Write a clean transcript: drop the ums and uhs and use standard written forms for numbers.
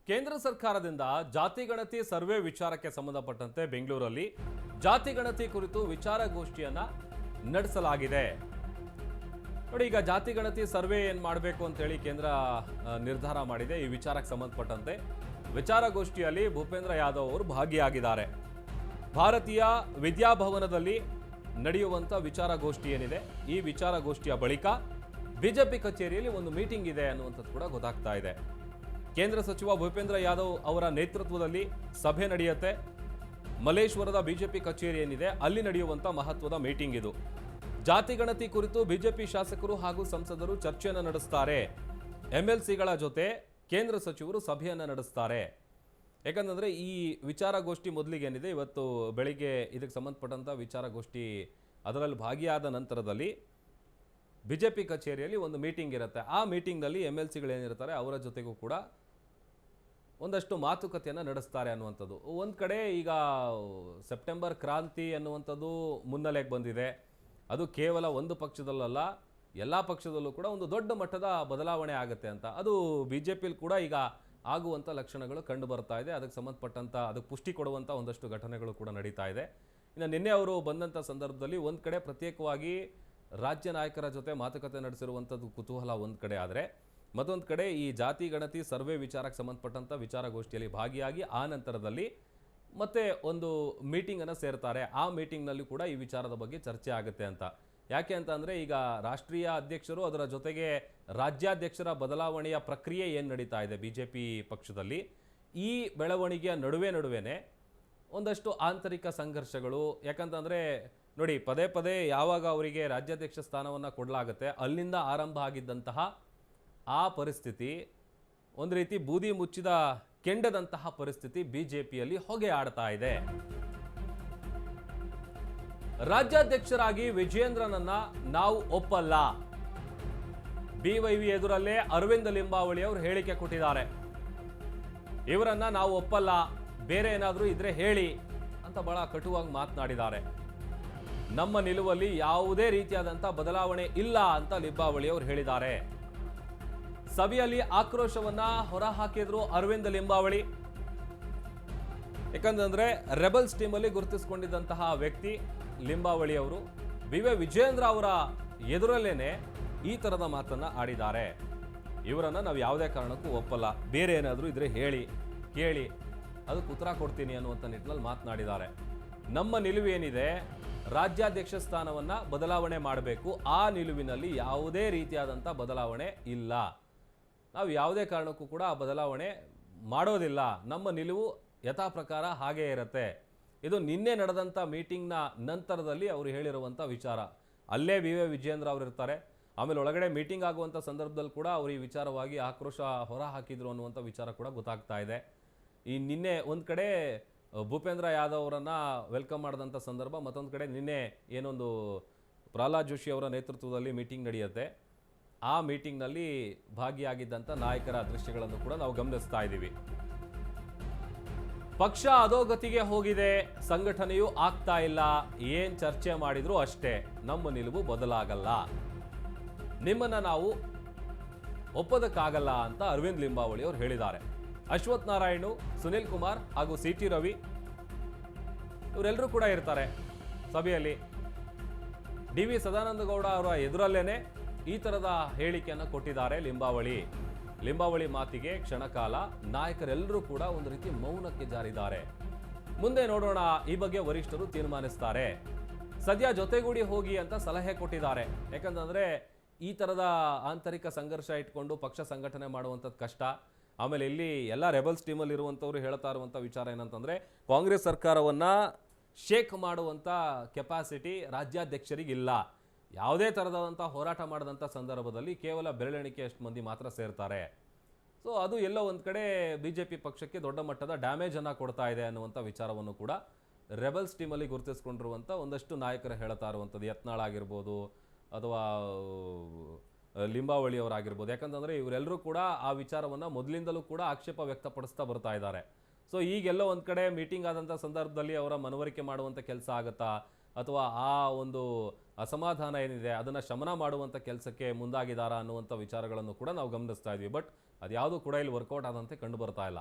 ಕೇಂದ್ರ ಸರ್ಕಾರದಿಂದ ಜಾತಿ ಗಣತಿ ಸರ್ವೆ ವಿಚಾರಕ್ಕೆ ಸಂಬಂಧಪಟ್ಟಂತೆ ಬೆಂಗಳೂರಲ್ಲಿ ಜಾತಿ ಗಣತಿ ಕುರಿತು ವಿಚಾರಗೋಷ್ಠಿಯನ್ನ ನಡೆಸಲಾಗಿದೆ. ನೋಡಿ, ಈಗ ಜಾತಿ ಗಣತಿ ಸರ್ವೆ ಏನು ಮಾಡಬೇಕು ಅಂತೇಳಿ ಕೇಂದ್ರ ನಿರ್ಧಾರ ಮಾಡಿದೆ. ಈ ವಿಚಾರಕ್ಕೆ ಸಂಬಂಧಪಟ್ಟಂತೆ ವಿಚಾರಗೋಷ್ಠಿಯಲ್ಲಿ ಭೂಪೇಂದ್ರ ಯಾದವ್ ಅವರು ಭಾಗಿಯಾಗಿದ್ದಾರೆ. ಭಾರತೀಯ ವಿದ್ಯಾಭವನದಲ್ಲಿ ನಡೆಯುವಂಥ ವಿಚಾರಗೋಷ್ಠಿ ಏನಿದೆ, ಈ ವಿಚಾರಗೋಷ್ಠಿಯ ಬಳಿಕ ಬಿಜೆಪಿ ಕಚೇರಿಯಲ್ಲಿ ಒಂದು ಮೀಟಿಂಗ್ ಇದೆ ಅನ್ನುವಂಥದ್ದು ಕೂಡ ಗೊತ್ತಾಗ್ತಾ ಇದೆ. ಕೇಂದ್ರ ಸಚಿವ ಭೂಪೇಂದ್ರ ಯಾದವ್ ಅವರ ನೇತೃತ್ವದಲ್ಲಿ ಸಭೆ ನಡೆಯುತ್ತೆ. ಮಲ್ಲೇಶ್ವರದ ಬಿಜೆಪಿ ಕಚೇರಿ ಏನಿದೆ ಅಲ್ಲಿ ನಡೆಯುವಂಥ ಮಹತ್ವದ ಮೀಟಿಂಗ್ ಇದು. ಜಾತಿ ಗಣತಿ ಕುರಿತು ಬಿಜೆಪಿ ಶಾಸಕರು ಹಾಗೂ ಸಂಸದರು ಚರ್ಚೆಯನ್ನು ನಡೆಸ್ತಾರೆ. ಎಂಎಲ್ಸಿಗಳ ಜೊತೆ ಕೇಂದ್ರ ಸಚಿವರು ಸಭೆಯನ್ನು ನಡೆಸ್ತಾರೆ. ಯಾಕಂತಂದರೆ ಈ ವಿಚಾರಗೋಷ್ಠಿ ಮೊದಲಿಗೆ ಏನಿದೆ, ಇವತ್ತು ಬೆಳಿಗ್ಗೆ ಇದಕ್ಕೆ ಸಂಬಂಧಪಟ್ಟಂಥ ವಿಚಾರಗೋಷ್ಠಿ ಅದರಲ್ಲಿ ಭಾಗಿಯಾದ ನಂತರದಲ್ಲಿ ಬಿಜೆಪಿ ಕಚೇರಿಯಲ್ಲಿ ಒಂದು ಮೀಟಿಂಗ್ ಇರುತ್ತೆ. ಆ ಮೀಟಿಂಗ್ನಲ್ಲಿ ಎಂಎಲ್ಸಿಗಳೇನಿರ್ತಾರೆ ಅವರ ಜೊತೆಗೂ ಕೂಡ ಒಂದಷ್ಟು ಮಾತುಕತೆಯನ್ನು ನಡೆಸ್ತಾರೆ ಅನ್ನುವಂಥದ್ದು. ಒಂದು ಕಡೆ ಈಗ ಸೆಪ್ಟೆಂಬರ್ ಕ್ರಾಂತಿ ಅನ್ನುವಂಥದ್ದು ಮುನ್ನೆಲೆಗೆ ಬಂದಿದೆ. ಅದು ಕೇವಲ ಒಂದು ಪಕ್ಷದಲ್ಲಲ್ಲ, ಎಲ್ಲ ಪಕ್ಷದಲ್ಲೂ ಕೂಡ ಒಂದು ದೊಡ್ಡ ಮಟ್ಟದ ಬದಲಾವಣೆ ಆಗುತ್ತೆ ಅಂತ. ಅದು ಬಿ ಜೆ ಪಿಲಿ ಕೂಡ ಈಗ ಆಗುವಂಥ ಲಕ್ಷಣಗಳು ಕಂಡು ಬರ್ತಾ ಇದೆ. ಅದಕ್ಕೆ ಸಂಬಂಧಪಟ್ಟಂಥ ಅದಕ್ಕೆ ಪುಷ್ಟಿ ಕೊಡುವಂಥ ಒಂದಷ್ಟು ಘಟನೆಗಳು ಕೂಡ ನಡೀತಾ ಇದೆ. ಇನ್ನು ನಿನ್ನೆ ಅವರು ಬಂದಂಥ ಸಂದರ್ಭದಲ್ಲಿ ಒಂದು ಕಡೆ ಪ್ರತ್ಯೇಕವಾಗಿ ರಾಜ್ಯ ನಾಯಕರ ಜೊತೆ ಮಾತುಕತೆ ನಡೆಸಿರುವಂಥದ್ದು ಕುತೂಹಲ ಒಂದು ಕಡೆ ಆದರೆ, ಮತ್ತೊಂದು ಕಡೆ ಈ ಜಾತಿ ಗಣತಿ ಸರ್ವೆ ವಿಚಾರಕ್ಕೆ ಸಂಬಂಧಪಟ್ಟಂಥ ವಿಚಾರಗೋಷ್ಠಿಯಲ್ಲಿ ಭಾಗಿಯಾಗಿ ಆ ನಂತರದಲ್ಲಿ ಮತ್ತೆ ಒಂದು ಮೀಟಿಂಗನ್ನು ಸೇರ್ತಾರೆ. ಆ ಮೀಟಿಂಗ್ನಲ್ಲಿ ಕೂಡ ಈ ವಿಚಾರದ ಬಗ್ಗೆ ಚರ್ಚೆ ಆಗುತ್ತೆ ಅಂತ. ಯಾಕೆ ಅಂತ ಅಂದರೆ, ಈಗ ರಾಷ್ಟ್ರೀಯ ಅಧ್ಯಕ್ಷರು ಅದರ ಜೊತೆಗೆ ರಾಜ್ಯಾಧ್ಯಕ್ಷರ ಬದಲಾವಣೆಯ ಪ್ರಕ್ರಿಯೆ ಏನು ನಡೀತಾ ಇದೆ ಬಿ ಜೆ ಪಿ ಪಕ್ಷದಲ್ಲಿ, ಈ ಬೆಳವಣಿಗೆಯ ನಡುವೆನೇ ಒಂದಷ್ಟು ಆಂತರಿಕ ಸಂಘರ್ಷಗಳು. ಯಾಕಂತಂದರೆ ನೋಡಿ, ಪದೇ ಪದೇ ಯಾವಾಗ ಅವರಿಗೆ ರಾಜ್ಯಾಧ್ಯಕ್ಷ ಸ್ಥಾನವನ್ನು ಕೊಡಲಾಗುತ್ತೆ, ಅಲ್ಲಿಂದ ಆರಂಭ ಆಗಿದ್ದಂತಹ ಆ ಪರಿಸ್ಥಿತಿ ಒಂದು ರೀತಿ ಬೂದಿ ಮುಚ್ಚಿದ ಕೆಂಡದಂತಹ ಪರಿಸ್ಥಿತಿ ಬಿಜೆಪಿಯಲ್ಲಿ ಹೊಗೆ ಆಡ್ತಾ ಇದೆ. ರಾಜ್ಯಾಧ್ಯಕ್ಷರಾಗಿ ವಿಜಯೇಂದ್ರನನ್ನ ನಾವು ಒಪ್ಪಲ್ಲ. ಬಿವೈವಿ ಎದುರಲ್ಲೇ ಅರವಿಂದ ಲಿಂಬಾವಳಿ ಅವರು ಹೇಳಿಕೆ ಕೊಟ್ಟಿದ್ದಾರೆ. ಇವರನ್ನ ನಾವು ಒಪ್ಪಲ್ಲ, ಬೇರೆ ಏನಾದರೂ ಇದ್ರೆ ಹೇಳಿ ಅಂತ ಬಹಳ ಕಟುವಾಗಿ ಮಾತನಾಡಿದ್ದಾರೆ. ನಮ್ಮ ನಿಲುವಲ್ಲಿ ಯಾವುದೇ ರೀತಿಯಾದಂಥ ಬದಲಾವಣೆ ಇಲ್ಲ ಅಂತ ಲಿಂಬಾವಳಿ ಅವರು ಹೇಳಿದ್ದಾರೆ. ಸಭೆಯಲ್ಲಿ ಆಕ್ರೋಶವನ್ನ ಹೊರಹಾಕಿದ್ರು ಅರವಿಂದ ಲಿಂಬಾವಳಿ. ಯಾಕಂತಂದ್ರೆ ರೆಬಲ್ಸ್ ಟೀಮಲ್ಲಿ ಗುರುತಿಸಿಕೊಂಡಿದ್ದಂತಹ ವ್ಯಕ್ತಿ ಲಿಂಬಾವಳಿ ಅವರು ವಿಜಯೇಂದ್ರ ಅವರ ಎದುರಲ್ಲೇನೆ ಈ ತರದ ಮಾತನ್ನ ಆಡಿದ್ದಾರೆ. ಇವರನ್ನ ನಾವು ಯಾವುದೇ ಕಾರಣಕ್ಕೂ ಒಪ್ಪಲ್ಲ, ಬೇರೆ ಏನಾದರೂ ಇದ್ರೆ ಹೇಳಿ ಕೇಳಿ ಅದಕ್ಕೆ ಉತ್ತರ ಕೊಡ್ತೀನಿ ಅನ್ನುವಂಥ ನಿಟ್ಟಿನಲ್ಲಿ ಮಾತನಾಡಿದ್ದಾರೆ. ನಮ್ಮ ನಿಲುವು ಏನಿದೆ, ರಾಜ್ಯಾಧ್ಯಕ್ಷ ಸ್ಥಾನವನ್ನ ಬದಲಾವಣೆ ಮಾಡಬೇಕು. ಆ ನಿಲುವಿನಲ್ಲಿ ಯಾವುದೇ ರೀತಿಯಾದಂಥ ಬದಲಾವಣೆ ಇಲ್ಲ. ನಾವು ಯಾವುದೇ ಕಾರಣಕ್ಕೂ ಕೂಡ ಆ ಬದಲಾವಣೆ ಮಾಡೋದಿಲ್ಲ. ನಮ್ಮ ನಿಲುವು ಯಥಾ ಪ್ರಕಾರ ಹಾಗೇ ಇರುತ್ತೆ. ಇದು ನಿನ್ನೆ ನಡೆದಂಥ ಮೀಟಿಂಗ್ನ ನಂತರದಲ್ಲಿ ಅವರು ಹೇಳಿರುವಂಥ ವಿಚಾರ. ಅಲ್ಲೇ ವಿಜಯೇಂದ್ರ ಅವರು ಇರ್ತಾರೆ. ಆಮೇಲೆ ಒಳಗಡೆ ಮೀಟಿಂಗ್ ಆಗುವಂಥ ಸಂದರ್ಭದಲ್ಲಿ ಕೂಡ ಅವರು ಈ ವಿಚಾರವಾಗಿ ಆಕ್ರೋಶ ಹೊರ ಹಾಕಿದ್ರು ಅನ್ನುವಂಥ ವಿಚಾರ ಕೂಡ ಗೊತ್ತಾಗ್ತಾ ಇದೆ. ಈ ನಿನ್ನೆ ಒಂದು ಕಡೆ ಭೂಪೇಂದ್ರ ಯಾದವ್ ಅವರನ್ನು ವೆಲ್ಕಮ್ ಮಾಡಿದಂಥ ಸಂದರ್ಭ, ಮತ್ತೊಂದು ಕಡೆ ನಿನ್ನೆ ಏನೊಂದು ಪ್ರಹ್ಲಾದ್ ಜೋಶಿ ಅವರ ನೇತೃತ್ವದಲ್ಲಿ ಮೀಟಿಂಗ್ ನಡೆಯುತ್ತೆ. ಆ ಮೀಟಿಂಗ್ನಲ್ಲಿ ಭಾಗಿಯಾಗಿದ್ದಂಥ ನಾಯಕರ ದೃಶ್ಯಗಳನ್ನು ಕೂಡ ನಾವು ಗಮನಿಸ್ತಾ ಇದ್ದೀವಿ. ಪಕ್ಷ ಅಧೋಗತಿಗೆ ಹೋಗಿದೆ, ಸಂಘಟನೆಯೂ ಆಗ್ತಾ ಇಲ್ಲ, ಏನ್ ಚರ್ಚೆ ಮಾಡಿದ್ರು ಅಷ್ಟೇ, ನಮ್ಮ ನಿಲುವು ಬದಲಾಗಲ್ಲ, ನಿಮ್ಮನ್ನ ನಾವು ಒಪ್ಪೋದಕ್ಕಾಗಲ್ಲ ಅಂತ ಅರವಿಂದ್ ಲಿಂಬಾವಳಿ ಅವರು ಹೇಳಿದ್ದಾರೆ. ಅಶ್ವಥ್ ನಾರಾಯಣ್, ಸುನಿಲ್ ಕುಮಾರ್ ಹಾಗೂ ಸಿ ಟಿ ರವಿ ಇವರೆಲ್ಲರೂ ಕೂಡ ಇರ್ತಾರೆ ಸಭೆಯಲ್ಲಿ. ಡಿ ವಿ ಸದಾನಂದಗೌಡ ಅವರ ಎದುರಲ್ಲೇನೆ ಈ ತರದ ಹೇಳಿಕೆಯನ್ನು ಕೊಟ್ಟಿದ್ದಾರೆ ಲಿಂಬಾವಳಿ ಮಾತಿಗೆ ಕ್ಷಣಕಾಲ ನಾಯಕರೆಲ್ಲರೂ ಕೂಡ ಒಂದು ರೀತಿ ಮೌನಕ್ಕೆ ಜಾರಿದ್ದಾರೆ. ಮುಂದೆ ನೋಡೋಣ, ಈ ಬಗ್ಗೆ ವರಿಷ್ಠರು ತೀರ್ಮಾನಿಸ್ತಾರೆ. ಸದ್ಯ ಜೊತೆಗೂಡಿ ಹೋಗಿ ಅಂತ ಸಲಹೆ ಕೊಟ್ಟಿದ್ದಾರೆ. ಯಾಕಂತಂದ್ರೆ ಈ ತರದ ಆಂತರಿಕ ಸಂಘರ್ಷ ಇಟ್ಕೊಂಡು ಪಕ್ಷ ಸಂಘಟನೆ ಮಾಡುವಂಥದ್ದು ಕಷ್ಟ. ಆಮೇಲೆ ಇಲ್ಲಿ ಎಲ್ಲ ರೆಬಲ್ಸ್ ಟೀಮಲ್ಲಿ ಇರುವಂಥವ್ರು ಹೇಳ್ತಾ ಇರುವಂಥ ವಿಚಾರ ಏನಂತಂದರೆ, ಕಾಂಗ್ರೆಸ್ ಸರ್ಕಾರವನ್ನು ಶೇಕ್ ಮಾಡುವಂಥ ಕೆಪಾಸಿಟಿ ರಾಜ್ಯಾಧ್ಯಕ್ಷರಿಗಿಲ್ಲ. ಯಾವುದೇ ಥರದಂಥ ಹೋರಾಟ ಮಾಡಿದಂಥ ಸಂದರ್ಭದಲ್ಲಿ ಕೇವಲ ಬೆರಳೆಣಿಕೆಯಷ್ಟು ಮಂದಿ ಮಾತ್ರ ಸೇರ್ತಾರೆ. ಸೊ ಅದು ಎಲ್ಲೋ ಒಂದು ಕಡೆ ಬಿ ಜೆ ಪಿ ಪಕ್ಷಕ್ಕೆ ದೊಡ್ಡ ಮಟ್ಟದ ಡ್ಯಾಮೇಜನ್ನು ಕೊಡ್ತಾ ಇದೆ ಅನ್ನುವಂಥ ವಿಚಾರವನ್ನು ಕೂಡ ರೆಬಲ್ಸ್ ಟೀಮಲ್ಲಿ ಗುರುತಿಸ್ಕೊಂಡಿರುವಂಥ ಒಂದಷ್ಟು ನಾಯಕರು ಹೇಳ್ತಾ ಇರುವಂಥದ್ದು. ಯತ್ನಾಳ್ ಆಗಿರ್ಬೋದು ಅಥವಾ ಲಿಂಬಾವಳಿ ಅವರಾಗಿರ್ಬೋದು. ಯಾಕಂತಂದರೆ ಇವರೆಲ್ಲರೂ ಕೂಡ ಆ ವಿಚಾರವನ್ನು ಮೊದಲಿಂದಲೂ ಕೂಡ ಆಕ್ಷೇಪ ವ್ಯಕ್ತಪಡಿಸ್ತಾ ಬರ್ತಾ ಇದ್ದಾರೆ. ಸೊ ಈಗೆಲ್ಲೋ ಒಂದು ಕಡೆ ಮೀಟಿಂಗ್ ಆದಂಥ ಸಂದರ್ಭದಲ್ಲಿ ಅವರ ಮನವರಿಕೆ ಮಾಡುವಂಥ ಕೆಲಸ ಆಗುತ್ತಾ, ಅಥವಾ ಆ ಒಂದು ಅಸಮಾಧಾನ ಏನಿದೆ ಅದನ್ನು ಶಮನ ಮಾಡುವಂಥ ಕೆಲಸಕ್ಕೆ ಮುಂದಾಗಿದ್ದಾರಾ ಅನ್ನುವಂಥ ವಿಚಾರಗಳನ್ನು ಕೂಡ ನಾವು ಗಮನಿಸ್ತಾ ಇದ್ವಿ. ಬಟ್ ಅದ್ಯಾವುದೂ ಕೂಡ ಇಲ್ಲಿ ವರ್ಕೌಟ್ ಆದಂತೆ ಕಂಡು ಬರ್ತಾ ಇಲ್ಲ.